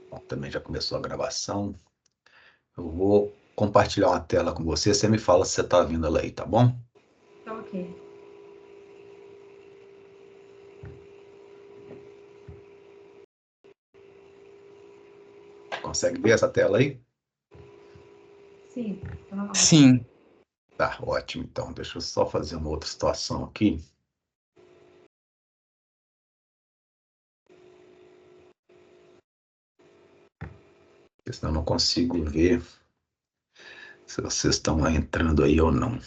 Bom, também já começou a gravação. Eu vou compartilhar uma tela com você. Você me fala se você está vendo ela aí, tá bom? Tá ok. Consegue ver essa tela aí? Sim, tá ótimo. Sim. Tá, ótimo. Então, deixa eu só fazer uma outra situação aqui. Porque senão eu não consigo ver se vocês estão entrando aí ou não.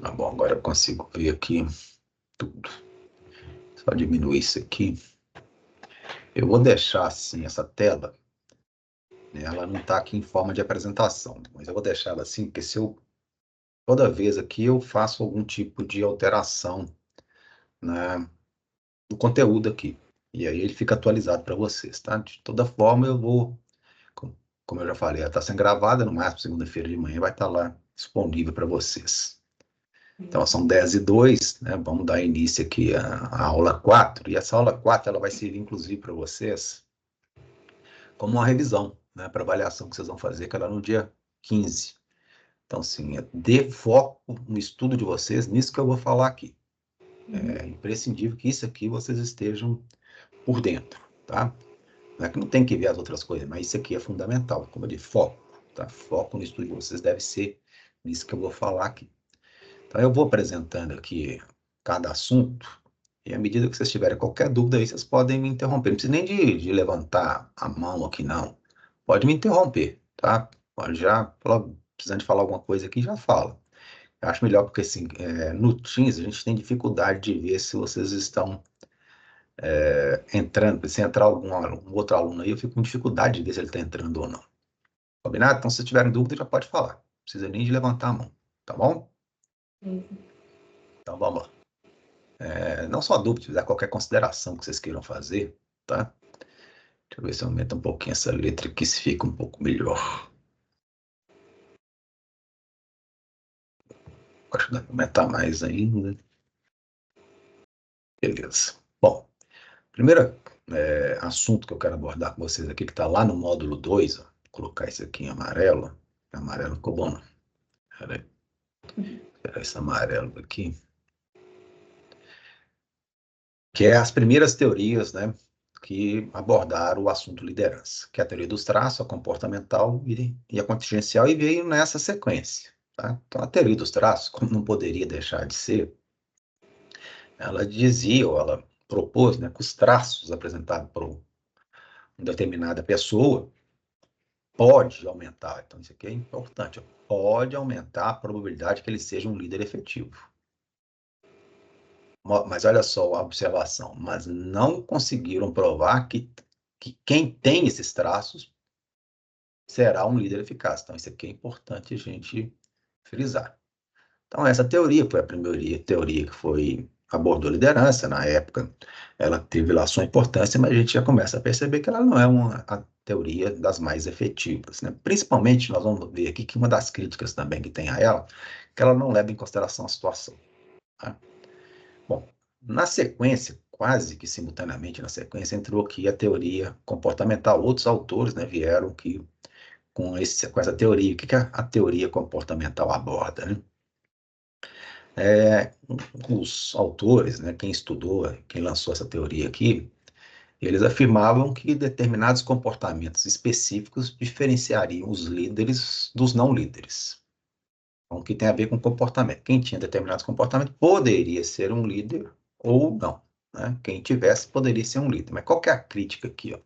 Tá bom, agora eu consigo ver aqui tudo. Só diminuir isso aqui. Eu vou deixar assim essa tela, né? Ela não está aqui em forma de apresentação, mas eu vou deixar ela assim, porque se eu toda vez aqui eu faço algum tipo de alteração, né, no conteúdo aqui. E aí ele fica atualizado para vocês, tá? De toda forma, eu vou, como eu já falei, ela está sendo gravada, no máximo segunda-feira de manhã vai estar lá disponível para vocês. Então, são 10h02, né? Vamos dar início aqui à aula 4. E essa aula 4 ela vai servir, inclusive, para vocês como uma revisão, né? Para avaliação que vocês vão fazer, que ela é no dia 15. Então, assim, dê foco no estudo de vocês, nisso que eu vou falar aqui. É imprescindível que isso aqui vocês estejam por dentro, tá? Não é que não tem que ver as outras coisas, mas isso aqui é fundamental. Como eu disse, foco, tá? Foco no estudo de vocês deve ser nisso que eu vou falar aqui. Então, eu vou apresentando aqui cada assunto, e à medida que vocês tiverem qualquer dúvida aí, vocês podem me interromper. Não precisa nem de levantar a mão aqui, não. Pode me interromper, tá? Pode já, precisando de falar alguma coisa aqui, já fala. Eu acho melhor porque, assim, no Teams a gente tem dificuldade de ver se vocês estão entrando. Se entrar um outro aluno aí, eu fico com dificuldade de ver se ele está entrando ou não. Combinado? Então, se tiverem dúvida, já pode falar. Não precisa nem de levantar a mão, tá bom? Sim. Então, vamos lá. Não só dúvidas, qualquer consideração que vocês queiram fazer, tá? Deixa eu ver se eu aumento um pouquinho essa letra aqui, se fica um pouco melhor. Acho que dá para aumentar mais ainda. Beleza. Bom, primeiro assunto que eu quero abordar com vocês aqui, que está lá no módulo 2, ó, vou colocar isso aqui em amarelo. Amarelo ficou bom, não? Peraí. Tirar esse amarelo aqui. Que é as primeiras teorias, né, que abordaram o assunto liderança, que é a teoria dos traços, a comportamental e a contingencial, e veio nessa sequência. Tá? Então, a teoria dos traços, como não poderia deixar de ser, ela dizia, ou ela propôs, né, que os traços apresentados por uma determinada pessoa pode aumentar, então isso aqui é importante, pode aumentar a probabilidade que ele seja um líder efetivo. Mas olha só a observação, mas não conseguiram provar que quem tem esses traços será um líder eficaz. Então, isso aqui é importante a gente frisar. Então, essa teoria foi a primeira teoria que abordou a liderança. Na época, ela teve lá sua importância, mas a gente já começa a perceber que ela não é a teoria das mais efetivas, né? Principalmente, nós vamos ver aqui que uma das críticas também que tem a ela, que ela não leva em consideração a situação. Tá? Bom, na sequência, quase que simultaneamente na sequência, entrou aqui a teoria comportamental. Outros autores, né, vieram aqui com essa teoria. O que a teoria comportamental aborda, né? Os autores, né, quem estudou, quem lançou essa teoria aqui, eles afirmavam que determinados comportamentos específicos diferenciariam os líderes dos não líderes. Então, que tem a ver com comportamento. Quem tinha determinados comportamentos poderia ser um líder ou não. Né? Quem tivesse poderia ser um líder. Mas qual que é a crítica aqui? Ó?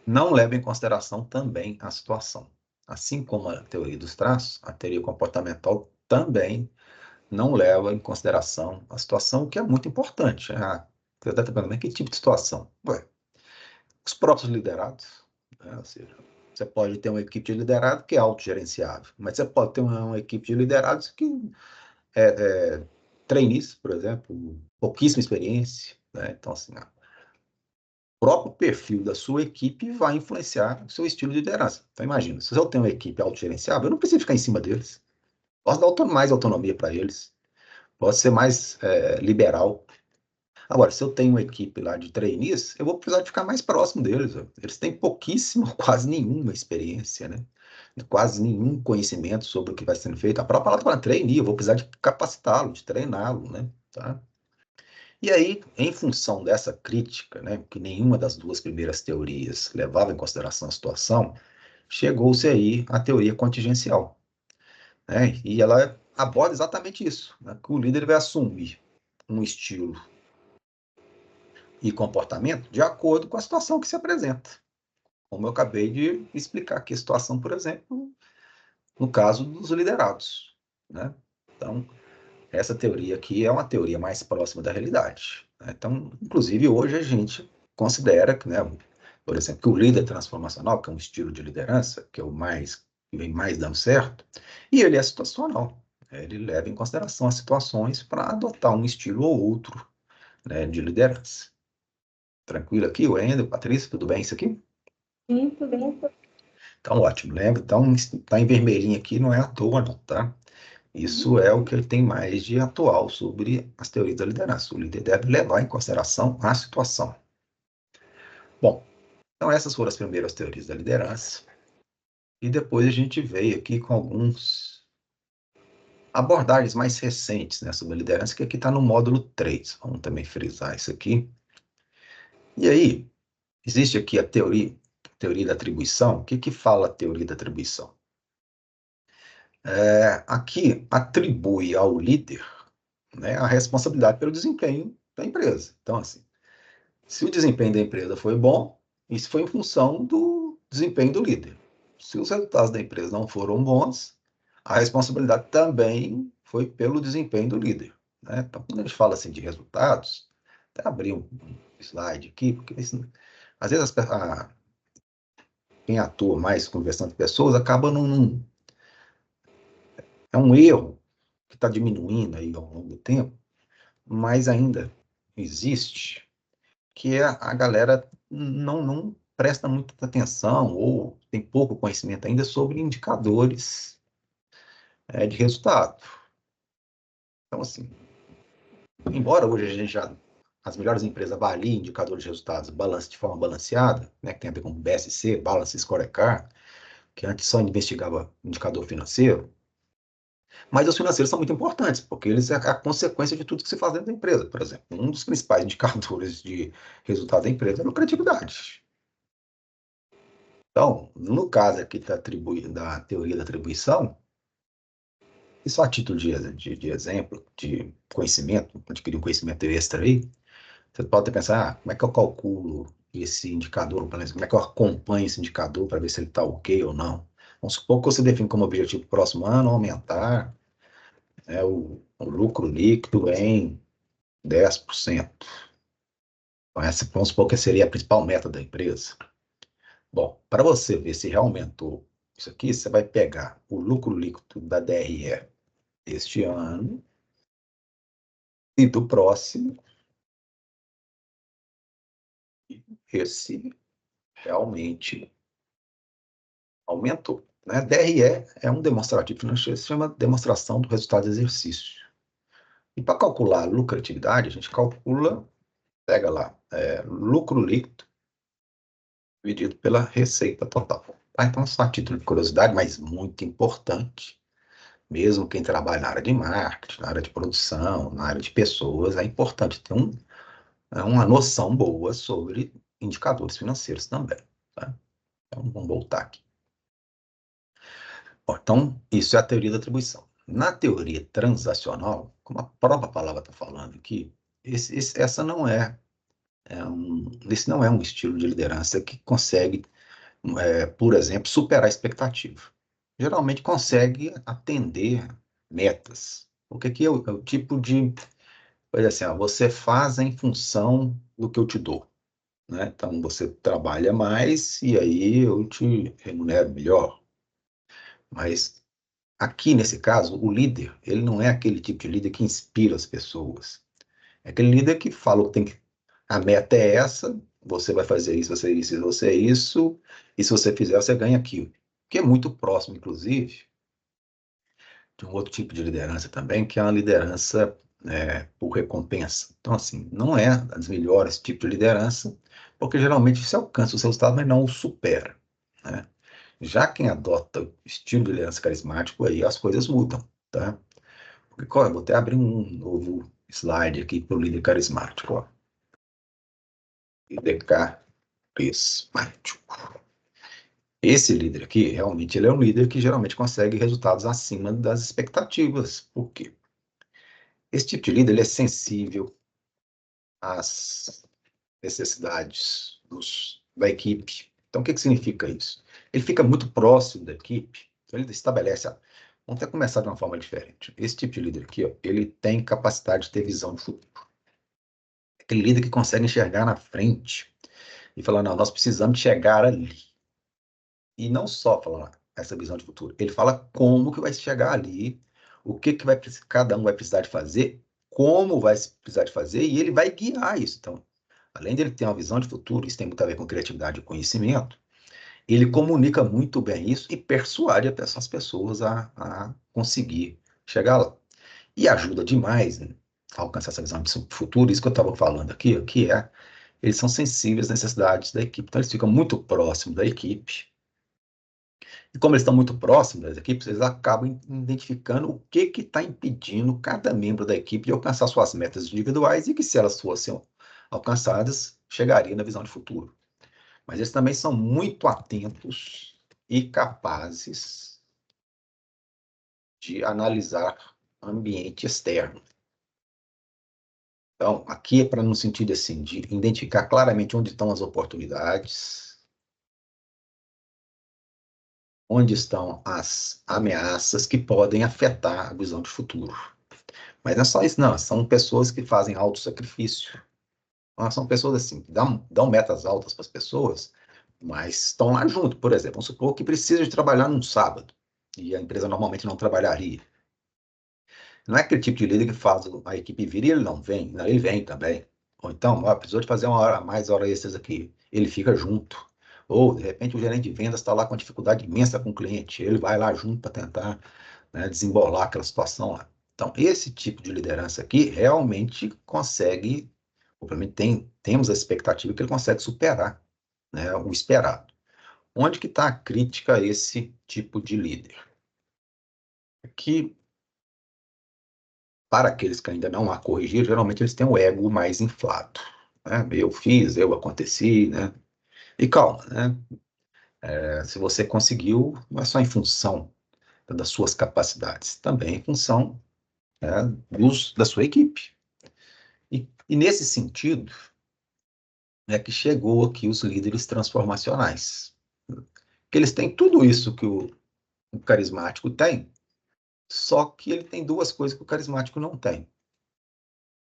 Não leva em consideração também a situação. Assim como a teoria dos traços, a teoria comportamental também não leva em consideração a situação, o que é muito importante. Você está perguntando, mas que tipo de situação? Ué, os próprios liderados, né? Ou seja, você pode ter uma equipe de liderado que é autogerenciável, mas você pode ter uma equipe de liderados que trainees, por exemplo, pouquíssima experiência, né? Então, assim, o próprio perfil da sua equipe vai influenciar o seu estilo de liderança. Então, imagina, se eu tenho uma equipe autogerenciável, eu não preciso ficar em cima deles. Posso dar mais autonomia para eles. pode ser mais liberal. Agora, se eu tenho uma equipe lá de trainees, eu vou precisar de ficar mais próximo deles. Ó. Eles têm pouquíssima, quase nenhuma experiência, né? Quase nenhum conhecimento sobre o que vai sendo feito. A própria palavra fala trainee, eu vou precisar de capacitá-lo, de treiná-lo, né? Tá? E aí, em função dessa crítica, né, que nenhuma das duas primeiras teorias levava em consideração a situação, chegou-se aí a teoria contingencial, né? E ela aborda exatamente isso, né, que o líder vai assumir um estilo e comportamento de acordo com a situação que se apresenta. Como eu acabei de explicar aqui a situação, por exemplo, no caso dos liderados, né? Então, essa teoria aqui é uma teoria mais próxima da realidade, né? Então, inclusive, hoje a gente considera que, né, por exemplo, que o líder transformacional, que é um estilo de liderança, que é o mais, que vem mais dando certo, e ele é situacional. Ele leva em consideração as situações para adotar um estilo ou outro, né, de liderança. Tranquilo aqui, Wendel, Patrícia, tudo bem isso aqui? Sim, tudo bem. Então, ótimo, lembra? Então, está em vermelhinho aqui, não é à toa, não, tá? Isso é o que ele tem mais de atual sobre as teorias da liderança. O líder deve levar em consideração a situação. Bom, então essas foram as primeiras teorias da liderança. E depois a gente veio aqui com alguns abordagens mais recentes, né, sobre a liderança, que aqui está no módulo 3. Vamos também frisar isso aqui. E aí, existe aqui a teoria da atribuição. O que que fala a teoria da atribuição? Aqui atribui ao líder, né, a responsabilidade pelo desempenho da empresa. Então, assim, se o desempenho da empresa foi bom, isso foi em função do desempenho do líder. Se os resultados da empresa não foram bons, a responsabilidade também foi pelo desempenho do líder, né? Então, quando a gente fala assim de resultados, até abrir um slide aqui, porque isso, às vezes quem atua mais conversando com pessoas acaba é um erro que está diminuindo aí ao longo do tempo, mas ainda existe, que a galera não presta muita atenção ou tem pouco conhecimento ainda sobre indicadores de resultado. Então, assim, embora hoje a gente já, as melhores empresas avaliem indicadores de resultados de forma balanceada, né, que tem a ver com BSC, Balance Scorecard, que antes só investigava indicador financeiro, mas os financeiros são muito importantes, porque eles é a consequência de tudo que se faz dentro da empresa. Por exemplo, um dos principais indicadores de resultado da empresa é a lucratividade. Então, no caso aqui da teoria da atribuição, e só a título de exemplo, de conhecimento, adquirir um conhecimento extra aí, você pode pensar, como é que eu calculo esse indicador, como é que eu acompanho esse indicador para ver se ele está ok ou não? Vamos supor que você define como objetivo do próximo ano aumentar o lucro líquido em 10%. Então, vamos supor que seria a principal meta da empresa. Bom, para você ver se realmente aumentou isso aqui, você vai pegar o lucro líquido da DRE este ano e do próximo, esse realmente aumentou. Né? DRE é um demonstrativo financeiro, se chama demonstração do resultado do exercício. E para calcular a lucratividade, a gente calcula, pega lá, lucro líquido dividido pela receita total. Então, só a título de curiosidade, mas muito importante, mesmo quem trabalha na área de marketing, na área de produção, na área de pessoas, é importante ter uma noção boa sobre indicadores financeiros também. Tá? Então, vamos voltar aqui. Bom, então, isso é a teoria da atribuição. Na teoria transacional, como a própria palavra está falando aqui, essa não esse não é um estilo de liderança que consegue, por exemplo, superar a expectativa. Geralmente consegue atender metas. Porque aqui é o tipo de, por exemplo, assim, você faz em função do que eu te dou. Né? Então, você trabalha mais e aí eu te remunero melhor. Mas aqui, nesse caso, o líder, ele não é aquele tipo de líder que inspira as pessoas. É aquele líder que fala que a meta é essa, você vai fazer isso, você é isso, você é isso, e se você fizer, você ganha aquilo. Que é muito próximo, inclusive, de um outro tipo de liderança também, que é uma liderança por recompensa. Então, assim, não é das melhores tipos de liderança, porque geralmente você alcança o seu resultado, mas não o supera, né? Já quem adota o estilo de liderança carismático, aí as coisas mudam, tá? Porque, eu vou até abrir um novo slide aqui para o líder carismático, ó. Líder carismático. Esse líder aqui, realmente, ele é um líder que geralmente consegue resultados acima das expectativas. Por quê? Esse tipo de líder, ele é sensível às necessidades da equipe. Então, o que significa isso? Ele fica muito próximo da equipe, então ele estabelece. Vamos até começar de uma forma diferente. Esse tipo de líder aqui, ó, ele tem capacidade de ter visão de futuro. Aquele líder que consegue enxergar na frente e falar, não, nós precisamos chegar ali. E não só falar essa visão de futuro, ele fala como que vai chegar ali, o que que cada um vai precisar de fazer, como vai precisar de fazer, e ele vai guiar isso. Então, além dele ter uma visão de futuro, isso tem muito a ver com criatividade e conhecimento, ele comunica muito bem isso e persuade as pessoas a conseguir chegar lá. E ajuda demais, né, a alcançar essa visão de futuro, isso que eu estava falando aqui, que é, eles são sensíveis às necessidades da equipe, então eles ficam muito próximos da equipe, e como eles estão muito próximos das equipes, eles acabam identificando o que está impedindo cada membro da equipe de alcançar suas metas individuais e que, se elas fossem alcançadas, chegaria na visão de futuro. Mas eles também são muito atentos e capazes de analisar o ambiente externo. Então, aqui é para no sentido assim, de identificar claramente onde estão as oportunidades, onde estão as ameaças que podem afetar a visão de futuro. Mas não é só isso, não. São pessoas que fazem autossacrifício. São pessoas assim, que dão metas altas para as pessoas, mas estão lá junto. Por exemplo, vamos supor que precisa de trabalhar num sábado, e a empresa normalmente não trabalharia. Não é aquele tipo de líder que faz a equipe vir e ele não vem. Não, ele vem também. Ou então, precisou de fazer mais hora extras aqui. Ele fica junto. Ou, de repente, o gerente de vendas está lá com dificuldade imensa com o cliente. Ele vai lá junto para tentar, né, desembolar aquela situação lá. Então, esse tipo de liderança aqui realmente consegue, obviamente, temos a expectativa que ele consegue superar, né, o esperado. Onde que está a crítica a esse tipo de líder? Que, para aqueles que ainda não a corrigiram, geralmente eles têm o ego mais inflado, né? Eu fiz, eu aconteci, né? E calma, né? Se você conseguiu, não é só em função das suas capacidades, também em função, né, da sua equipe. E nesse sentido, é que chegou aqui os líderes transformacionais. Que eles têm tudo isso que o carismático tem, só que ele tem duas coisas que o carismático não tem.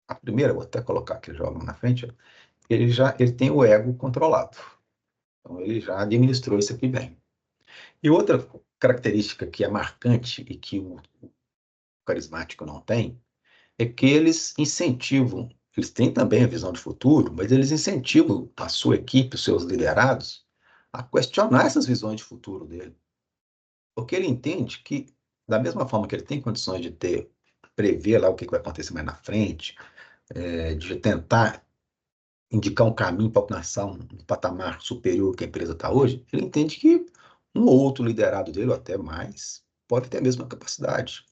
A primeira, vou até colocar aqui, joga na frente, ele tem o ego controlado. Então, ele já administrou isso aqui bem. E outra característica que é marcante e que o carismático não tem, é que eles têm também a visão de futuro, mas eles incentivam a sua equipe, os seus liderados, a questionar essas visões de futuro dele. Porque ele entende que, da mesma forma que ele tem condições de prever lá o que vai acontecer mais na frente, de tentar indicar um caminho para alcançar um patamar superior que a empresa está hoje, ele entende que um outro liderado dele, ou até mais, pode ter a mesma capacidade.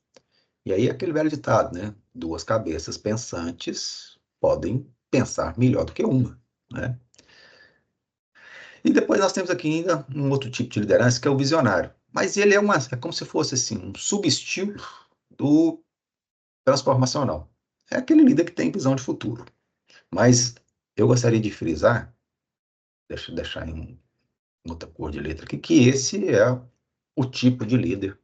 E aí aquele velho ditado, né? Duas cabeças pensantes podem pensar melhor do que uma, né? E depois nós temos aqui ainda um outro tipo de liderança que é o visionário. Mas ele é como se fosse assim, um subestilo do transformacional. É aquele líder que tem visão de futuro. Mas eu gostaria de frisar, deixa eu deixar em outra cor de letra aqui, que esse é o tipo de líder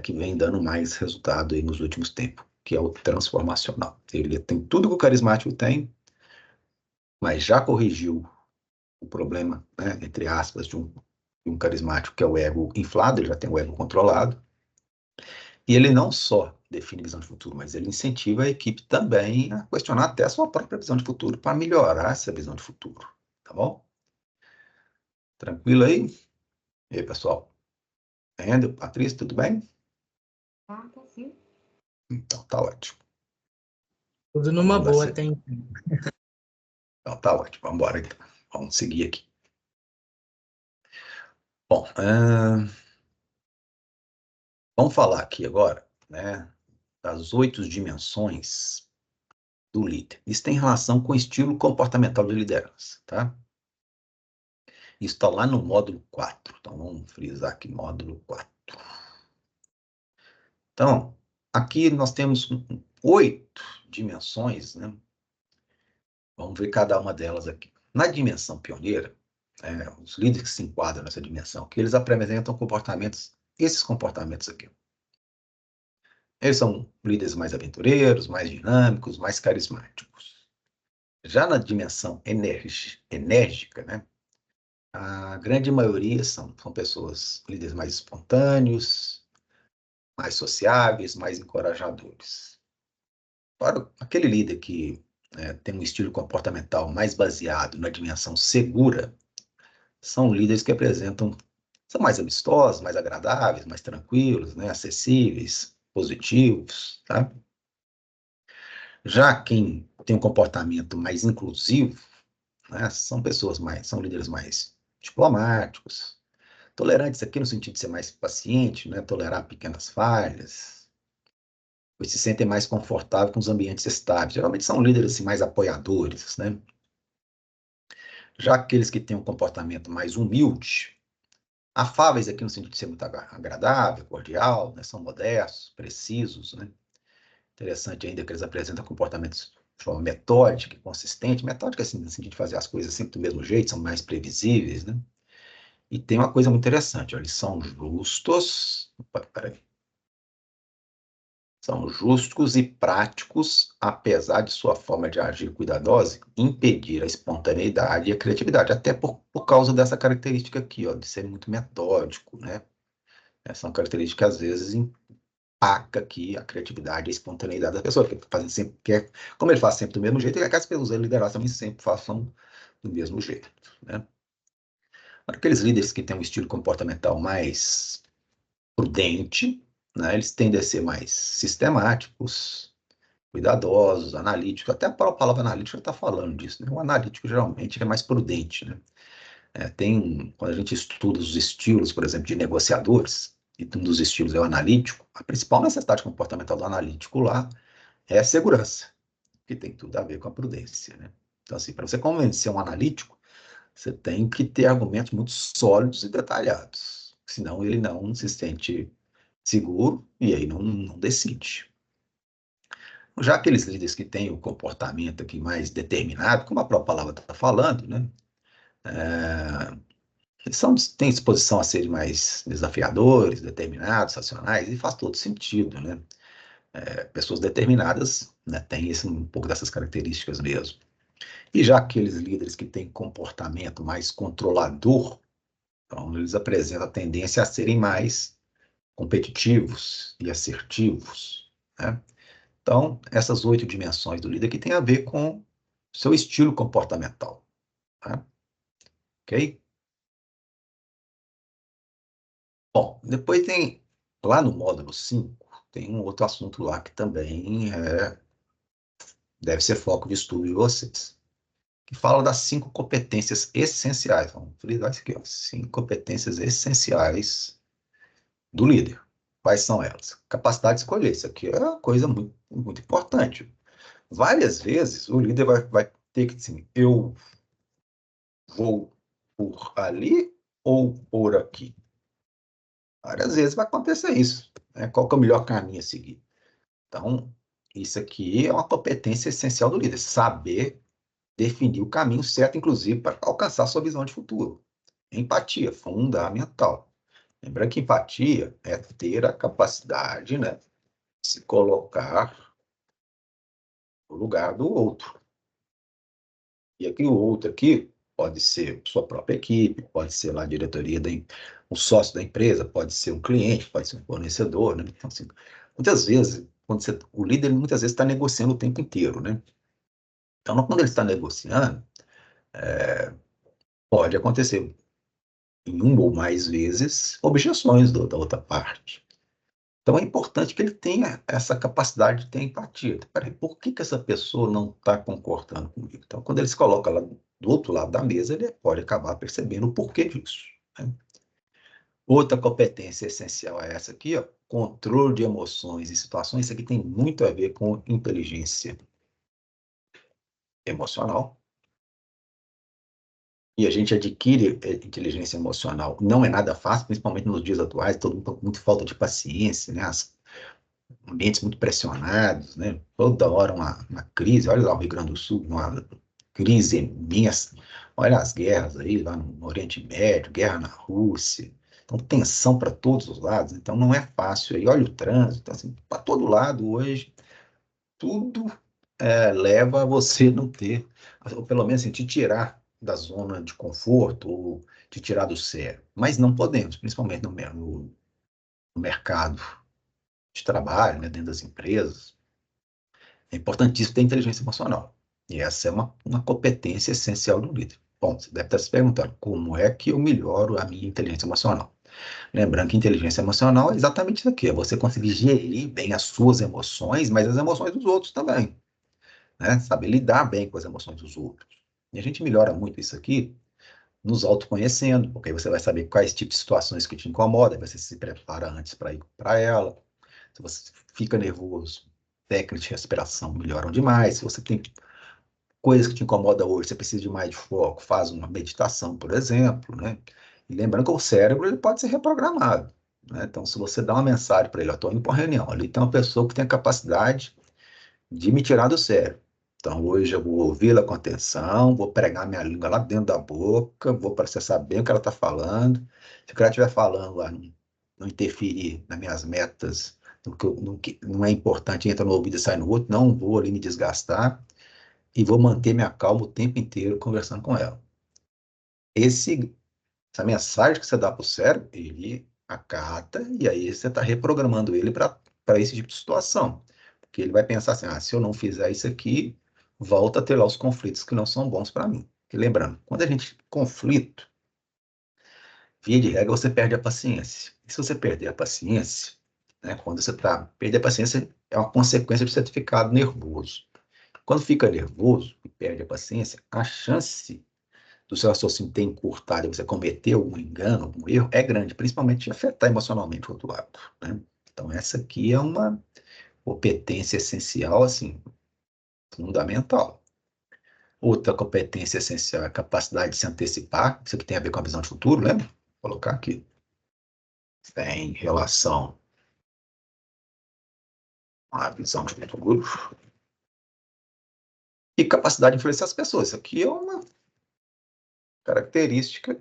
que vem dando mais resultado aí nos últimos tempos, que é o transformacional. Ele tem tudo que o carismático tem, mas já corrigiu o problema, né, entre aspas, de um carismático, que é o ego inflado, ele já tem o ego controlado, e ele não só define visão de futuro, mas ele incentiva a equipe também a questionar até a sua própria visão de futuro para melhorar essa visão de futuro, tá bom? Tranquilo aí? E aí, pessoal? Andrew, Patrícia, tudo bem? Tá sim. Então, tá ótimo. Tudo numa Vamos dar boa sequência. até então. Então, tá ótimo. Vamos embora, então. Vamos seguir aqui. Bom, vamos falar aqui agora, né, das 8 dimensões do líder. Isso tem relação com o estilo comportamental de liderança, tá? Isso está lá no módulo 4. Então, vamos frisar aqui, módulo 4. Então, aqui nós temos 8 dimensões, né? Vamos ver cada uma delas aqui. Na dimensão pioneira, os líderes que se enquadram nessa dimensão, que eles apresentam comportamentos, esses comportamentos aqui. Eles são líderes mais aventureiros, mais dinâmicos, mais carismáticos. Já na dimensão enérgica, né? A grande maioria são pessoas, líderes mais espontâneos, mais sociáveis, mais encorajadores. Para aquele líder que tem um estilo comportamental mais baseado na dimensão segura, são líderes que são mais amistosos, mais agradáveis, mais tranquilos, né, acessíveis, positivos, tá? Já quem tem um comportamento mais inclusivo, né, são líderes mais diplomáticos, tolerantes aqui no sentido de ser mais paciente, né, tolerar pequenas falhas, pois se sentem mais confortáveis com os ambientes estáveis. Geralmente são líderes assim, mais apoiadores, né? Já aqueles que têm um comportamento mais humilde, afáveis aqui no sentido de ser muito agradável, cordial, né? São modestos, precisos, né? Interessante ainda que eles apresentam comportamentos de forma metódica e consistente. Metódica, assim, no sentido de fazer as coisas sempre do mesmo jeito, são mais previsíveis, né? E tem uma coisa muito interessante, ó, eles são justos. Opa, peraí. São justos e práticos, apesar de sua forma de agir cuidadosa impedir a espontaneidade e a criatividade, até por causa dessa característica aqui, ó, de ser muito metódico, né? São características que às vezes empaca aqui a criatividade e a espontaneidade da pessoa, porque fazendo sempre, como ele faz sempre do mesmo jeito, ele quer que as pessoas lideradas também sempre façam do mesmo jeito, né? Aqueles líderes que têm um estilo comportamental mais prudente, né, eles tendem a ser mais sistemáticos, cuidadosos, analíticos. Até a própria palavra analítico está falando disso, né? O analítico geralmente é mais prudente, né? Quando a gente estuda os estilos, por exemplo, de negociadores, e um dos estilos é o analítico, a principal necessidade comportamental do analítico lá é a segurança, que tem tudo a ver com a prudência, né? Então, assim, para você convencer um analítico, você tem que ter argumentos muito sólidos e detalhados, senão ele não se sente seguro e aí não decide. Já aqueles líderes que têm o comportamento aqui mais determinado, como a própria palavra está falando, né? Eles têm disposição a serem mais desafiadores, determinados, racionais, e faz todo sentido, né? Pessoas determinadas, né, têm um pouco dessas características mesmo. E já aqueles líderes que têm comportamento mais controlador, então eles apresentam a tendência a serem mais competitivos e assertivos, né? Então, essas 8 dimensões do líder que tem a ver com seu estilo comportamental, tá? Ok? Bom, depois tem, lá no módulo 5, tem um outro assunto lá que também deve ser foco de estudo de vocês, que fala das 5 competências essenciais. Vamos frisar isso aqui, ó, 5 competências essenciais do líder. Quais são elas? Capacidade de escolher. Isso aqui é uma coisa muito, muito importante. Várias vezes o líder vai ter que dizer, eu vou por ali ou por aqui? Várias vezes vai acontecer isso, né? Qual que é o melhor caminho a seguir? Então, isso aqui é uma competência essencial do líder, saber definir o caminho certo, inclusive, para alcançar a sua visão de futuro. Empatia, fundamental. Lembra que empatia é ter a capacidade, né, de se colocar no lugar do outro. E aqui o outro aqui pode ser sua própria equipe, pode ser lá a diretoria, um sócio da empresa, pode ser um cliente, pode ser um fornecedor, né? Então, assim, muitas vezes, o líder muitas vezes está negociando o tempo inteiro, né? Então, quando ele está negociando, pode acontecer em uma ou mais vezes objeções da outra parte. Então, é importante que ele tenha essa capacidade de ter empatia. Peraí, por que essa pessoa não está concordando comigo? Então, quando ele se coloca lá do outro lado da mesa, ele pode acabar percebendo o porquê disso, né? Outra competência essencial é essa aqui, ó, controle de emoções e situações. Isso aqui tem muito a ver com inteligência emocional. E a gente adquire inteligência emocional. Não é nada fácil, principalmente nos dias atuais, todo mundo com muita falta de paciência, né? Ambientes muito pressionados, né? Toda hora uma crise. Olha lá o Rio Grande do Sul, uma crise imensa. Olha as guerras aí lá no Oriente Médio, guerra na Rússia. Então, tensão para todos os lados. Então, não é fácil aí. Olha o trânsito, assim, para todo lado hoje, tudo leva a você não ter, ou pelo menos assim, te tirar da zona de conforto, ou te tirar do sério. Mas não podemos, principalmente no mercado de trabalho, né, dentro das empresas. É importantíssimo ter inteligência emocional. E essa é uma competência essencial de um líder. Bom, você deve estar se perguntando, como é que eu melhoro a minha inteligência emocional? Lembrando que inteligência emocional é exatamente isso aqui, é você conseguir gerir bem as suas emoções, mas as emoções dos outros também, né? Saber lidar bem com as emoções dos outros. E a gente melhora muito isso aqui nos autoconhecendo, porque aí você vai saber quais tipos de situações que te incomodam, você se prepara antes para ir para ela. Se você fica nervoso, técnicas de respiração melhoram demais. Se você tem coisas que te incomodam hoje, você precisa de mais de foco, faz uma meditação, por exemplo, né? E lembrando que o cérebro ele pode ser reprogramado, né? Então, se você dá uma mensagem para ele, eu estou indo para uma reunião, ali tem uma pessoa que tem a capacidade de me tirar do sério. Então, hoje eu vou ouvi-la com atenção, vou pregar minha língua lá dentro da boca, vou processar bem o que ela está falando. Se o que ela estiver falando lá não interferir nas minhas metas, no que não é importante, entra no ouvido e sai no outro, não vou ali me desgastar e vou manter minha calma o tempo inteiro conversando com ela. Essa mensagem que você dá para o cérebro, ele acata e aí você está reprogramando ele para esse tipo de situação. Porque ele vai pensar assim, se eu não fizer isso aqui, volta a ter lá os conflitos que não são bons para mim. E lembrando, quando a gente conflito, via de regra, você perde a paciência. E se você perder a paciência, né, quando você perder a paciência é uma consequência de você ter ficado nervoso. Quando fica nervoso e perde a paciência, a chance do seu raciocínio ter encurtado e você cometer algum engano, algum erro, é grande, principalmente de afetar emocionalmente o outro lado, né? Então, essa aqui é uma competência essencial, assim, fundamental. Outra competência essencial é a capacidade de se antecipar. Isso aqui tem a ver com a visão de futuro, lembra? Vou colocar aqui. Tem relação à visão de futuro e capacidade de influenciar as pessoas. Isso aqui é uma característica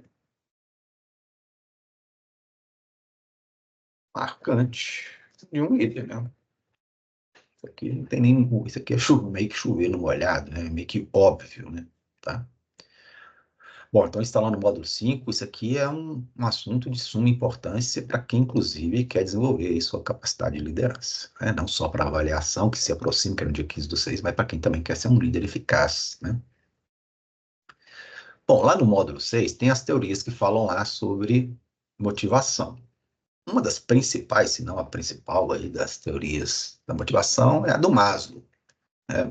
marcante de um líder, né? Isso aqui não tem nem. Isso aqui é meio que chover no molhado, né? Meio que óbvio, né? Tá? Bom, então instalando o módulo 5, isso aqui é um assunto de suma importância para quem, inclusive, quer desenvolver aí sua capacidade de liderança, né? Não só para avaliação, que se aproxima, que é no dia 15/6, mas para quem também quer ser um líder eficaz, né? Bom, lá no módulo 6 tem as teorias que falam lá sobre motivação. Uma das principais, se não a principal aí das teorias da motivação é a do Maslow,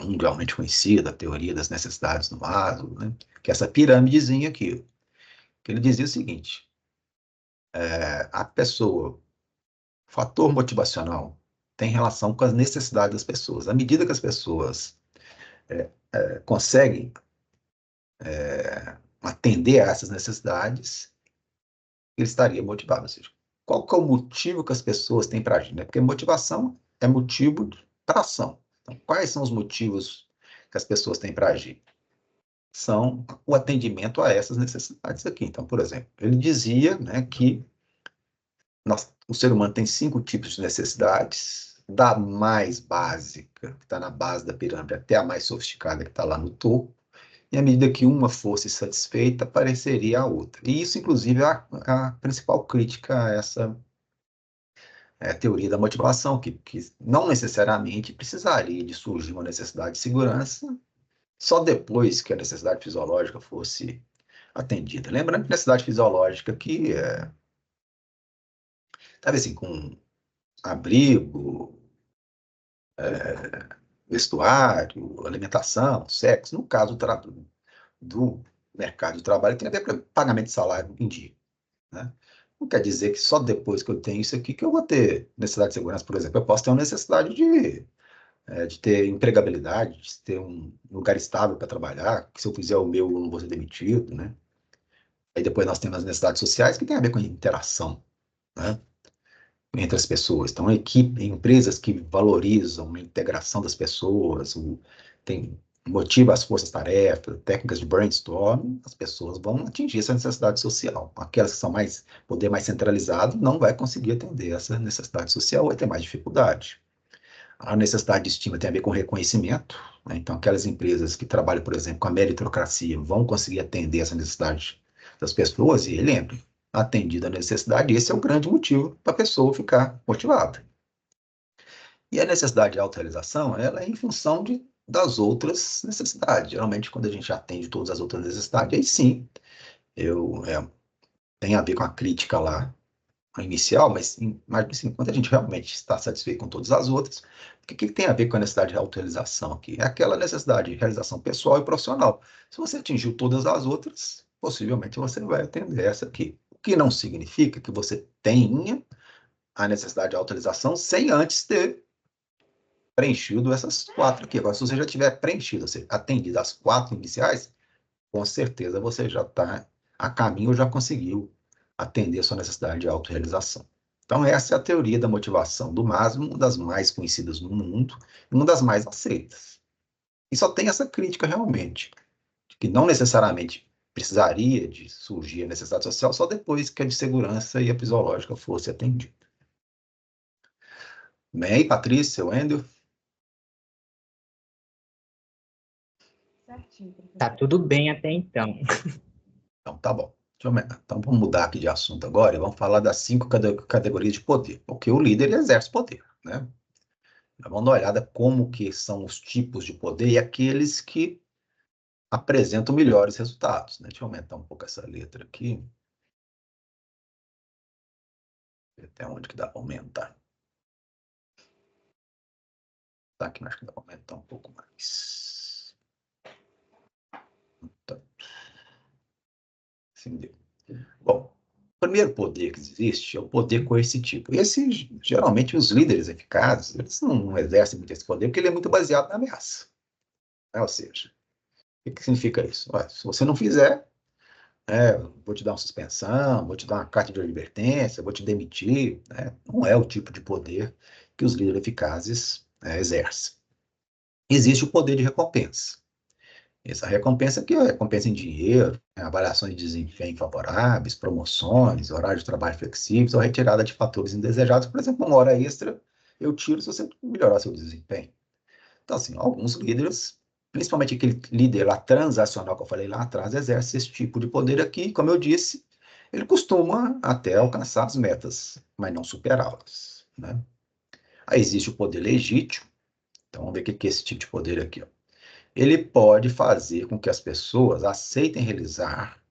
mundialmente conhecida, a teoria das necessidades do Maslow, né? Que é essa pirâmidezinha aqui, que ele dizia o seguinte, a pessoa, o fator motivacional tem relação com as necessidades das pessoas. À medida que as pessoas conseguem atender a essas necessidades, ele estaria motivado. Ou seja, qual que é o motivo que as pessoas têm para agir? Né? Porque motivação é motivo para ação. Então, quais são os motivos que as pessoas têm para agir? São o atendimento a essas necessidades aqui. Então, por exemplo, ele dizia, né, que o ser humano tem 5 tipos de necessidades, da mais básica, que está na base da pirâmide, até a mais sofisticada, que está lá no topo, e à medida que uma fosse satisfeita, apareceria a outra. E isso, inclusive, é a principal crítica a essa teoria da motivação, que não necessariamente precisaria de surgir uma necessidade de segurança só depois que a necessidade fisiológica fosse atendida. Lembrando que necessidade fisiológica que talvez assim, com abrigo, vestuário, alimentação, sexo. No caso do mercado de trabalho, tem a ver com pagamento de salário em dia, né? Não quer dizer que só depois que eu tenho isso aqui que eu vou ter necessidade de segurança, por exemplo. Eu posso ter uma necessidade de ter empregabilidade, de ter um lugar estável para trabalhar, que se eu fizer o meu, eu não vou ser demitido, né? Aí depois nós temos as necessidades sociais, que tem a ver com interação, né, entre as pessoas. Então, empresas que valorizam a integração das pessoas, motiva as forças-tarefas, técnicas de brainstorming, as pessoas vão atingir essa necessidade social. Aquelas que são poder mais centralizado não vai conseguir atender essa necessidade social, vai ter mais dificuldade. A necessidade de estima tem a ver com reconhecimento, né? Então, aquelas empresas que trabalham, por exemplo, com a meritocracia vão conseguir atender essa necessidade das pessoas, e lembre, atendida a necessidade, esse é o grande motivo para a pessoa ficar motivada. E a necessidade de autorrealização, ela é em função das outras necessidades. Geralmente, quando a gente atende todas as outras necessidades, aí sim, tem a ver com a crítica lá inicial, mas assim, quando a gente realmente está satisfeito com todas as outras, o que tem a ver com a necessidade de autorrealização aqui? É aquela necessidade de realização pessoal e profissional. Se você atingiu todas as outras, possivelmente você vai atender essa aqui. O que não significa que você tenha a necessidade de autorização sem antes ter preenchido essas quatro aqui. Agora, se você já tiver preenchido, ou seja, atendido as quatro iniciais, com certeza você já está a caminho ou já conseguiu atender a sua necessidade de autorrealização. Então, essa é a teoria da motivação do Maslow, uma das mais conhecidas no mundo e uma das mais aceitas. E só tem essa crítica realmente, de que não necessariamente precisaria de surgir a necessidade social só depois que a de segurança e a fisiológica fosse atendida. Bem, Patrícia, Wendel? Certinho, Tá professor. tudo bem até então. Então, tá bom. Então, vamos mudar aqui de assunto agora e vamos falar das 5 categorias de poder. Porque o líder ele exerce poder, né? Vamos dar uma olhada como que são os tipos de poder e aqueles que apresentam melhores resultados, né? Deixa eu aumentar um pouco essa letra aqui. Até onde que dá para aumentar? Tá aqui, acho que dá para aumentar um pouco mais. Tá. Assim deu. Bom, o primeiro poder que existe é o poder coercitivo. Esse, geralmente, os líderes eficazes, eles não exercem muito esse poder porque ele é muito baseado na ameaça. Né? Ou seja, o que significa isso? Olha, se você não fizer, vou te dar uma suspensão, vou te dar uma carta de advertência, vou te demitir. Né? Não é o tipo de poder que os líderes eficazes exercem. Existe o poder de recompensa. Essa recompensa aqui é a recompensa em dinheiro, avaliações de desempenho favoráveis, promoções, horário de trabalho flexíveis ou retirada de fatores indesejados. Por exemplo, uma hora extra eu tiro se você melhorar seu desempenho. Então, assim, alguns líderes, principalmente aquele líder lá transacional que eu falei lá atrás, exerce esse tipo de poder aqui. Como eu disse, ele costuma até alcançar as metas, mas não superá-las, né? Aí existe o poder legítimo. Então, vamos ver o que é esse tipo de poder aqui, ó. Ele pode fazer com que as pessoas aceitem realizar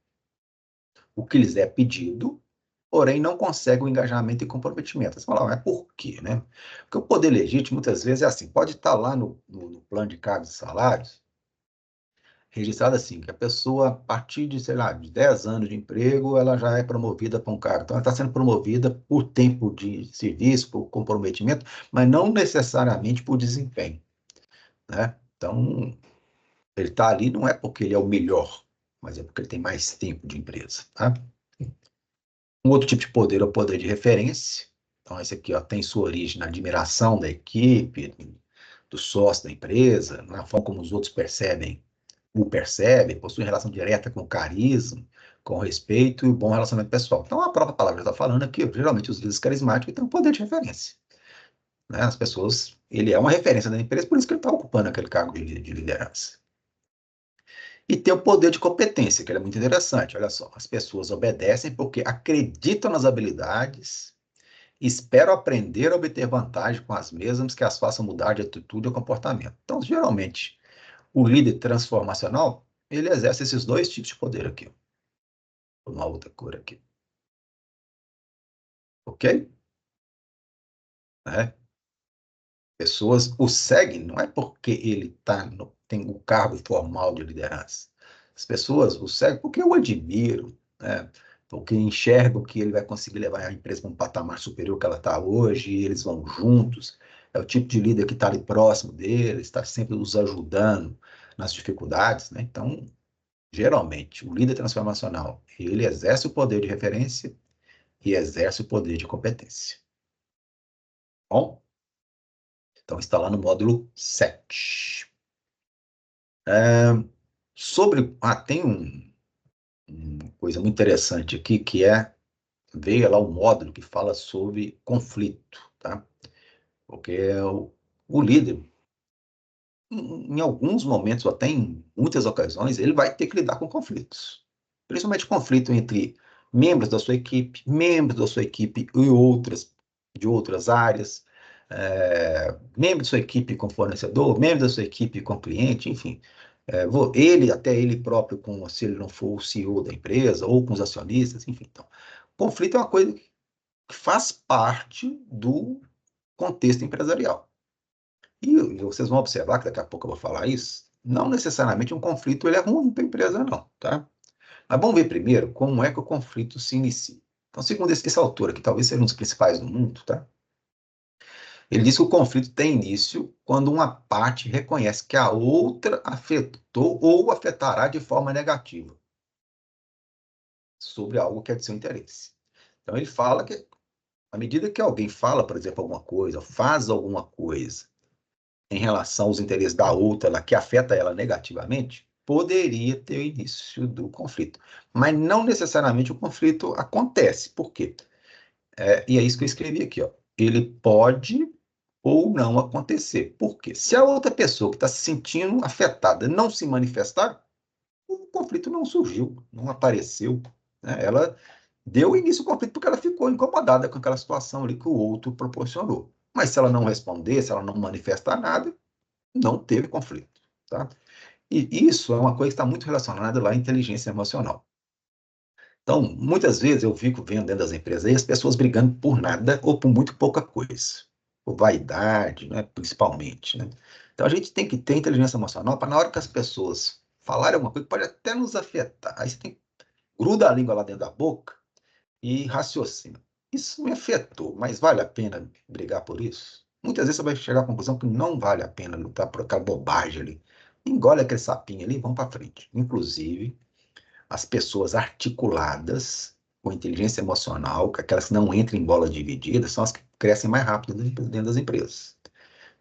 o que lhes é pedido, porém não conseguem o engajamento e comprometimento. Você fala, mas por quê, né? Porque o poder legítimo, muitas vezes, é assim, pode estar lá no plano de cargos e salários, registrado assim, que a pessoa, a partir de, sei lá, de 10 anos de emprego, ela já é promovida para um cargo. Então, ela está sendo promovida por tempo de serviço, por comprometimento, mas não necessariamente por desempenho, né? Então, ele está ali não é porque ele é o melhor, mas é porque ele tem mais tempo de empresa, tá? Um outro tipo de poder é o poder de referência. Então, esse aqui, ó, tem sua origem na admiração da equipe, do sócio da empresa, na forma como os outros percebem, possui relação direta com carisma, com respeito e bom relacionamento pessoal. Então, a própria palavra está falando aqui, geralmente os líderes carismáticos têm um poder de referência. Né? As pessoas, ele é uma referência da empresa, por isso que ele está ocupando aquele cargo de liderança. E tem o poder de competência, que é muito interessante. Olha só, as pessoas obedecem porque acreditam nas habilidades, esperam aprender a obter vantagem com as mesmas que as façam mudar de atitude ou comportamento. Então, geralmente, o líder transformacional, ele exerce esses dois tipos de poder aqui. Uma outra cor aqui. Ok? né? Pessoas o seguem não é porque ele tem o cargo formal de liderança. As pessoas o seguem porque o admiram, né? Porque enxergam que ele vai conseguir levar a empresa para um patamar superior que ela está hoje, e eles vão juntos. É o tipo de líder que está ali próximo deles, está sempre os ajudando nas dificuldades, né? Então, geralmente, o líder transformacional, ele exerce o poder de referência e exerce o poder de competência. Bom? Então, está lá no módulo 7. Tem uma coisa muito interessante aqui, que veio lá um módulo que fala sobre conflito, tá? Porque o líder, em alguns momentos, ou até em muitas ocasiões, ele vai ter que lidar com conflitos. Principalmente conflito entre membros da sua equipe de outras áreas, membros da sua equipe com fornecedor, membros da sua equipe com cliente, enfim. Até ele próprio, se ele não for o CEO da empresa, ou com os acionistas, enfim. Então, conflito é uma coisa que faz parte do contexto empresarial. E vocês vão observar que daqui a pouco eu vou falar isso, não necessariamente um conflito ele é ruim para a empresa, não, tá? Mas vamos ver primeiro como é que o conflito se inicia. Então, segundo esse autor aqui, talvez seja um dos principais do mundo, tá? Ele diz que o conflito tem início quando uma parte reconhece que a outra afetou ou afetará de forma negativa sobre algo que é de seu interesse. Então, ele fala que, à medida que alguém fala, por exemplo, alguma coisa, faz alguma coisa em relação aos interesses da outra, que afeta ela negativamente, poderia ter o início do conflito. Mas não necessariamente o conflito acontece. Por quê? E é isso que eu escrevi aqui, ó. Ele pode ou não acontecer. Por quê? Se a outra pessoa que está se sentindo afetada não se manifestar, o conflito não surgiu, não apareceu, né? Ela deu início ao conflito porque ela ficou incomodada com aquela situação ali que o outro proporcionou. Mas se ela não responder, se ela não manifestar nada, não teve conflito, tá? E isso é uma coisa que está muito relacionada lá à inteligência emocional. Então, muitas vezes eu fico vendo dentro das empresas aí as pessoas brigando por nada ou por muito pouca coisa. Por vaidade, né, principalmente, né? Então, a gente tem que ter inteligência emocional para na hora que as pessoas falarem alguma coisa, pode até nos afetar. Aí você tem que gruda a língua lá dentro da boca e raciocina. Isso me afetou, mas vale a pena brigar por isso? Muitas vezes você vai chegar à conclusão que não vale a pena lutar por aquela bobagem ali. Engole aquele sapinho ali e vamos para frente. Inclusive, as pessoas articuladas, com inteligência emocional, aquelas que não entram em bola dividida, são as que crescem mais rápido dentro das empresas.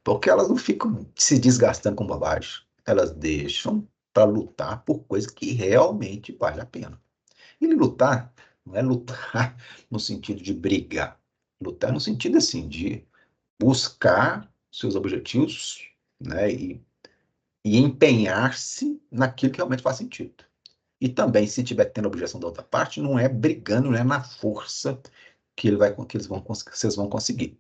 Porque elas não ficam se desgastando com bobagem. Elas deixam para lutar por coisas que realmente vale a pena. E lutar não é lutar no sentido de brigar. Lutar no sentido, assim, de buscar seus objetivos, né, e empenhar-se naquilo que realmente faz sentido. E também, se tiver tendo objeção da outra parte, não é brigando, não é na força vocês vão conseguir.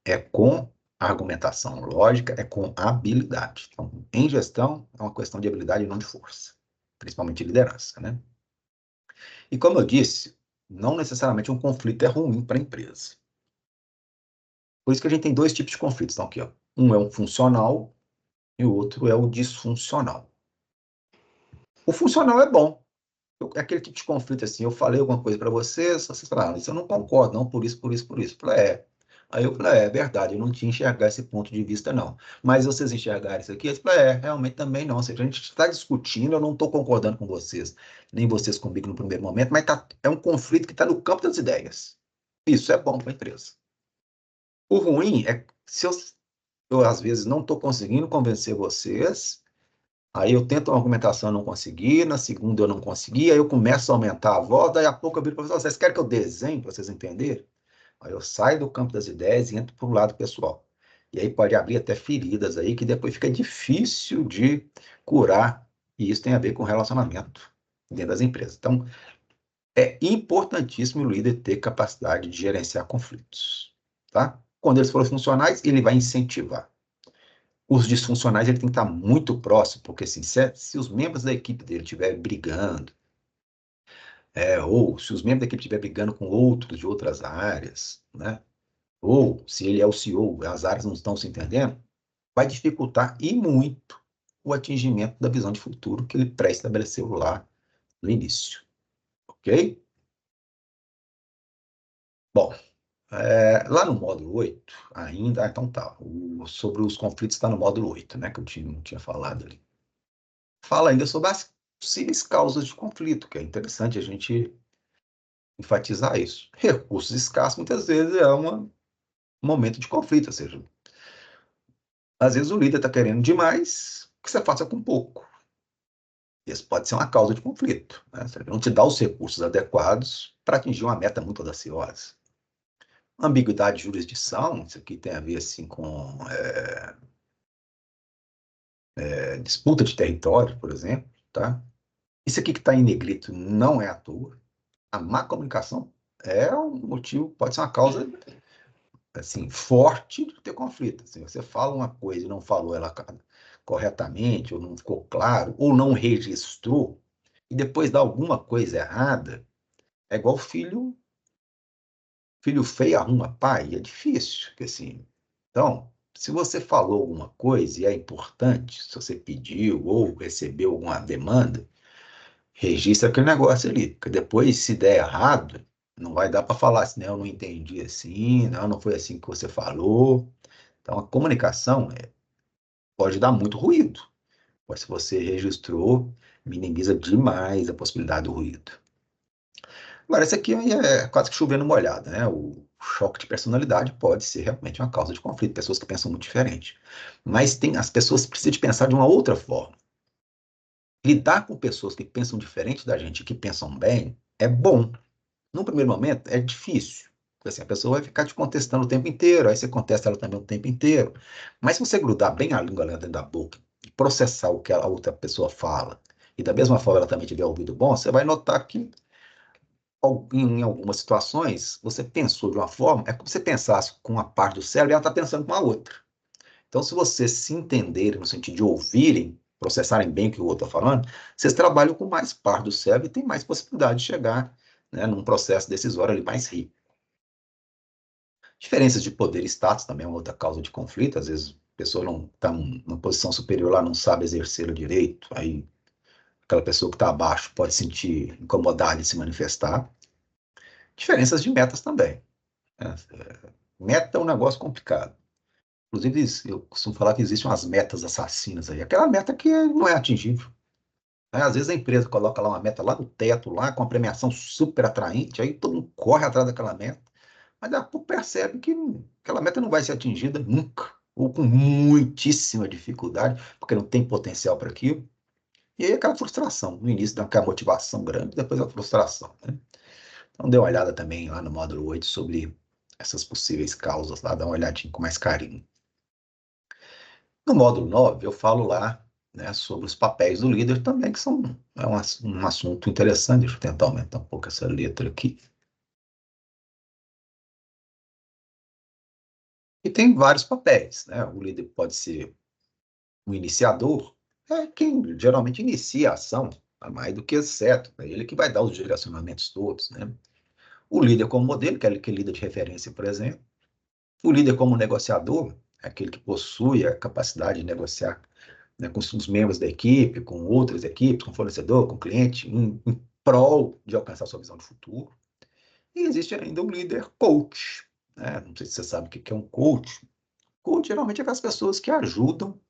É com argumentação lógica, é com habilidade. Então, em gestão, é uma questão de habilidade e não de força. Principalmente liderança, né? E como eu disse, não necessariamente um conflito é ruim para a empresa. Por isso que a gente tem dois tipos de conflitos. Então, aqui, ó. Um é um funcional e o outro é o disfuncional. O funcional é bom. É aquele tipo de conflito assim, eu falei alguma coisa para vocês falaram, isso eu não concordo, não, por isso, por isso, por isso. Eu falei, Aí eu falei, é verdade, eu não tinha enxergado esse ponto de vista, não. Mas vocês enxergaram isso aqui? Eu falei, realmente também não. Ou seja, a gente está discutindo, eu não estou concordando com vocês, nem vocês comigo no primeiro momento, mas é um conflito que está no campo das ideias. Isso é bom para a empresa. O ruim é se eu às vezes, não estou conseguindo convencer vocês. Aí eu tento uma argumentação, eu não consegui, na segunda eu não consegui, aí eu começo a aumentar a voz, daí a pouco eu viro para vocês querem que eu desenhe para vocês entenderem? Aí eu saio do campo das ideias e entro para o lado pessoal. E aí pode abrir até feridas aí que depois fica difícil de curar, e isso tem a ver com relacionamento dentro das empresas. Então, é importantíssimo o líder ter capacidade de gerenciar conflitos, tá? Quando eles forem funcionais, ele vai incentivar. Os disfuncionais ele tem que estar muito próximo, porque assim, se os membros da equipe dele estiverem brigando, ou se os membros da equipe estiverem brigando com outros de outras áreas, né? ou se ele é o CEO, as áreas não estão se entendendo, vai dificultar e muito o atingimento da visão de futuro que ele pré-estabeleceu lá no início. Ok? Bom, lá no módulo 8, ainda. Então tá. Sobre os conflitos está no módulo 8, né? Que eu não tinha falado ali. Fala ainda sobre as possíveis causas de conflito, que é interessante a gente enfatizar isso. Recursos escassos muitas vezes é um momento de conflito, ou seja, às vezes o líder está querendo demais que você faça com pouco. Isso pode ser uma causa de conflito, né? Você não te dá os recursos adequados para atingir uma meta muito audaciosa. Ambiguidade de jurisdição, isso aqui tem a ver assim, com disputa de território, por exemplo. Tá? Isso aqui que está em negrito não é à toa. A má comunicação é um motivo, pode ser uma causa assim, forte de ter conflito. Assim, você fala uma coisa e não falou ela corretamente, ou não ficou claro, ou não registrou, e depois dá alguma coisa errada, é igual filho feio arruma pai, é difícil, porque assim, então, se você falou alguma coisa e é importante, se você pediu ou recebeu alguma demanda, registra aquele negócio ali, porque depois, se der errado, não vai dar para falar assim, não, eu não entendi assim, não foi assim que você falou. Então, a comunicação pode dar muito ruído, mas se você registrou, minimiza demais a possibilidade do ruído. Agora, esse aqui é quase que chovendo molhado, né? O choque de personalidade pode ser realmente uma causa de conflito, pessoas que pensam muito diferente. Mas as pessoas precisam de pensar de uma outra forma. Lidar com pessoas que pensam diferente da gente, que pensam bem, é bom. No primeiro momento, é difícil. Porque assim, a pessoa vai ficar te contestando o tempo inteiro, aí você contesta ela também o tempo inteiro. Mas se você grudar bem a língua lá dentro da boca e processar o que a outra pessoa fala, e da mesma forma ela também tiver ouvido bom, você vai notar que em algumas situações, você pensou de uma forma, é como se você pensasse com uma parte do cérebro e ela está pensando com a outra. Então, se vocês se entenderem no sentido de ouvirem, processarem bem o que o outro está falando, vocês trabalham com mais parte do cérebro e tem mais possibilidade de chegar, né, num processo decisório ali mais rico. Diferenças de poder e status também é uma outra causa de conflito. Às vezes a pessoa não está numa posição superior lá, não sabe exercer o direito, aí aquela pessoa que está abaixo pode se sentir incomodada em se manifestar. Diferenças de metas também, né? Meta é um negócio complicado. Inclusive, eu costumo falar que existem umas metas assassinas aí. Aquela meta que não é atingível, né? Às vezes a empresa coloca lá uma meta lá no teto, lá com uma premiação super atraente, aí todo mundo corre atrás daquela meta, mas daqui a pouco percebe que aquela meta não vai ser atingida nunca, ou com muitíssima dificuldade, porque não tem potencial para aquilo. E aí aquela frustração. No início dá aquela motivação grande, depois a frustração, né? Então dê uma olhada também lá no módulo 8 sobre essas possíveis causas lá, dá uma olhadinha com mais carinho. No módulo 9 eu falo lá, né, sobre os papéis do líder também, que são um assunto interessante. Deixa eu tentar aumentar um pouco essa letra aqui. E tem vários papéis, né? O líder pode ser um iniciador, é quem geralmente inicia a ação, a mais do que exceto, é ele que vai dar os direcionamentos todos, né? O líder como modelo, que é aquele que líder de referência, por exemplo. O líder como negociador, é aquele que possui a capacidade de negociar, né, com os membros da equipe, com outras equipes, com o fornecedor, com o cliente, em prol de alcançar sua visão de futuro. E existe ainda um líder coach, né? Não sei se você sabe o que é um coach. Coach geralmente é aquelas pessoas que ajudam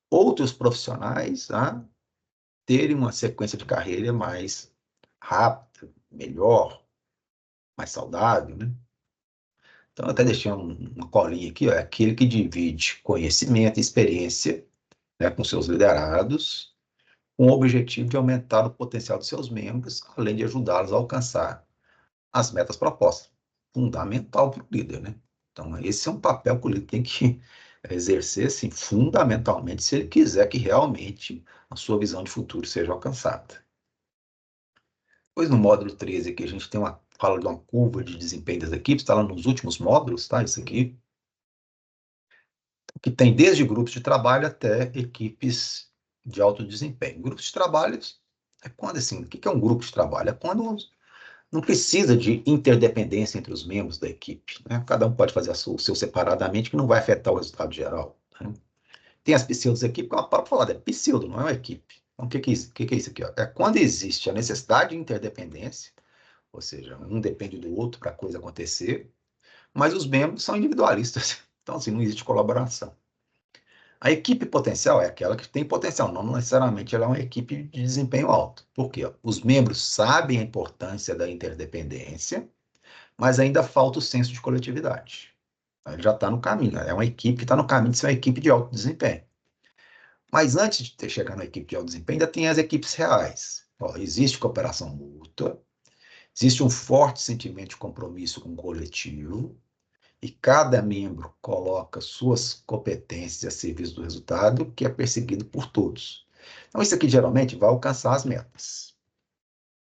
outros profissionais a terem uma sequência de carreira mais rápida, melhor, mais saudável, né? Então, eu até deixei uma colinha aqui, ó, é aquele que divide conhecimento e experiência, né, com seus liderados, com o objetivo de aumentar o potencial dos seus membros, além de ajudá-los a alcançar as metas propostas. Fundamental para o líder, né? Então, esse é um papel que o líder tem que exercer, assim, fundamentalmente, se ele quiser que realmente a sua visão de futuro seja alcançada. Depois, no módulo 13, aqui, a gente tem fala de uma curva de desempenho das equipes, está lá nos últimos módulos, tá? Isso aqui, que tem desde grupos de trabalho até equipes de alto desempenho. Grupos de trabalho é quando, assim, o que é um grupo de trabalho? É quando não precisa de interdependência entre os membros da equipe, né? Cada um pode fazer o seu separadamente, que não vai afetar o resultado geral, né? Tem as pseudo-equipes, como a própria falada, é pseudo, não é uma equipe. Então, o que é isso? O que é isso aqui? Ó? É quando existe a necessidade de interdependência, ou seja, um depende do outro para a coisa acontecer, mas os membros são individualistas. Então, assim, não existe colaboração. A equipe potencial é aquela que tem potencial, não necessariamente ela é uma equipe de desempenho alto. Por quê? Os membros sabem a importância da interdependência, mas ainda falta o senso de coletividade. Ele já está no caminho, é uma equipe que está no caminho de ser uma equipe de alto desempenho. Mas antes de chegar na equipe de alto desempenho, ainda tem as equipes reais. Ó, existe cooperação mútua, existe um forte sentimento de compromisso com o coletivo, e cada membro coloca suas competências a serviço do resultado que é perseguido por todos. Então, isso aqui geralmente vai alcançar as metas.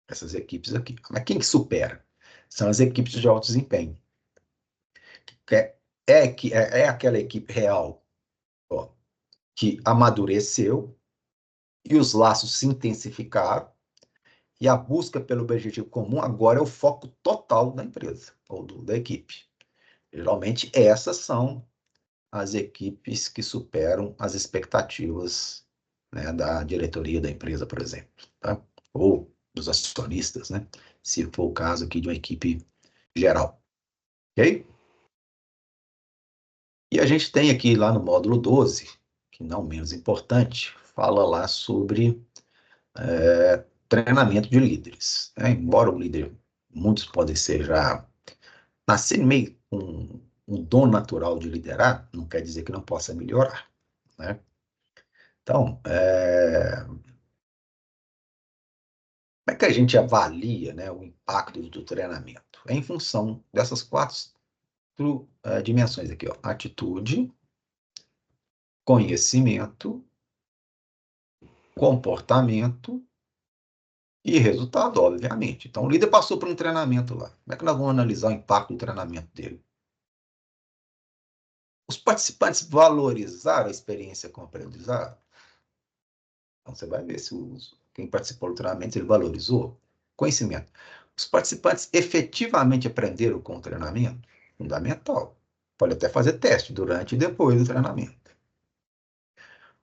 Essas equipes aqui. Mas quem que supera? São as equipes de alto desempenho. É aquela equipe real, ó, que amadureceu e os laços se intensificaram e a busca pelo objetivo comum agora é o foco total da empresa ou da equipe. Geralmente, essas são as equipes que superam as expectativas, né, da diretoria da empresa, por exemplo, tá? Ou dos acionistas, né? Se for o caso aqui de uma equipe geral. Ok? E a gente tem aqui lá no módulo 12, que não menos importante, fala lá sobre treinamento de líderes, né? Embora o líder, muitos podem ser já nascer meio com um dom natural de liderar, não quer dizer que não possa melhorar, né? Então, como é que a gente avalia, né, o impacto do treinamento? É em função dessas quatro dimensões aqui, ó: atitude, conhecimento, comportamento e resultado, obviamente. Então, o líder passou por um treinamento lá. Como é que nós vamos analisar o impacto do treinamento dele? Os participantes valorizaram a experiência com o aprendizado? Então, você vai ver se quem participou do treinamento, ele valorizou conhecimento. Os participantes efetivamente aprenderam com o treinamento? Fundamental. Pode até fazer teste durante e depois do treinamento.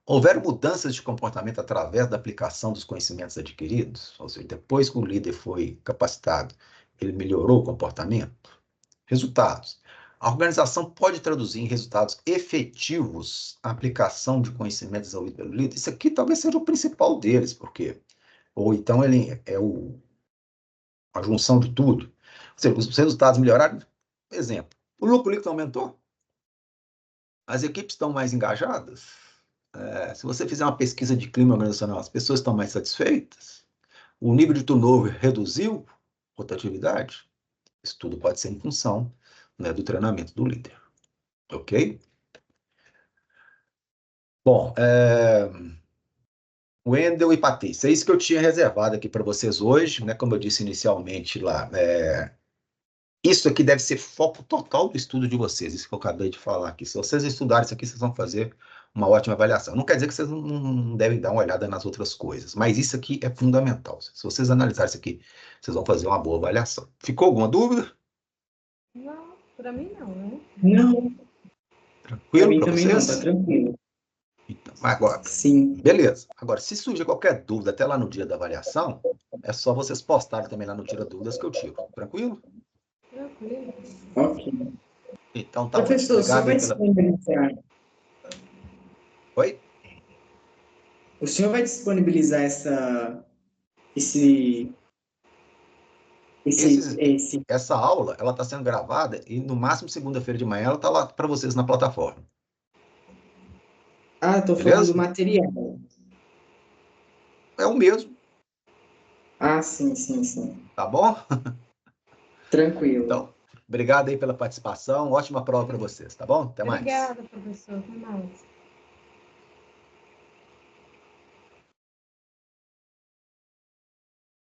Houveram mudanças de comportamento através da aplicação dos conhecimentos adquiridos? Ou seja, depois que o líder foi capacitado, ele melhorou o comportamento? Resultados. A organização pode traduzir em resultados efetivos a aplicação de conhecimentos desenvolvidos pelo líder? Isso aqui talvez seja o principal deles, porque ou então ele é a junção de tudo. Ou seja, os resultados melhoraram. Exemplo, o lucro líquido aumentou? As equipes estão mais engajadas? Se você fizer uma pesquisa de clima organizacional, as pessoas estão mais satisfeitas? O nível de turnover reduziu? Rotatividade? Isso tudo pode ser em função, né, do treinamento do líder. Ok? Bom, Wendel e Patrícia, é isso que eu tinha reservado aqui para vocês hoje, né? Como eu disse inicialmente lá, isso aqui deve ser foco total do estudo de vocês, isso que eu acabei de falar aqui. Se vocês estudarem isso aqui, vocês vão fazer uma ótima avaliação. Não quer dizer que vocês não devem dar uma olhada nas outras coisas, mas isso aqui é fundamental. Se vocês analisarem isso aqui, vocês vão fazer uma boa avaliação. Ficou alguma dúvida? Não, pra mim não, né? Não, para Tranquilo mim para também não, tá vocês? tranquilo. Então, agora, Sim, beleza. Agora, se surgir qualquer dúvida até lá no dia da avaliação, é só vocês postarem também lá no Tira Dúvidas que eu tiro. Tranquilo? Tranquilo. ok. Então tá ótimo. Professor, o senhor Obrigado aí vai pela. disponibilizar, Oi? o senhor vai disponibilizar esse, Esses, esse... essa aula, ela está sendo gravada e no máximo segunda-feira de manhã ela está lá para vocês na plataforma. Ah, estou falando do Beleza? material. É o mesmo, Ah, sim, sim, sim. tá bom? Tranquilo. Então, obrigado aí pela participação. Ótima prova para vocês, tá bom? Até mais. Obrigada, professor. Até mais.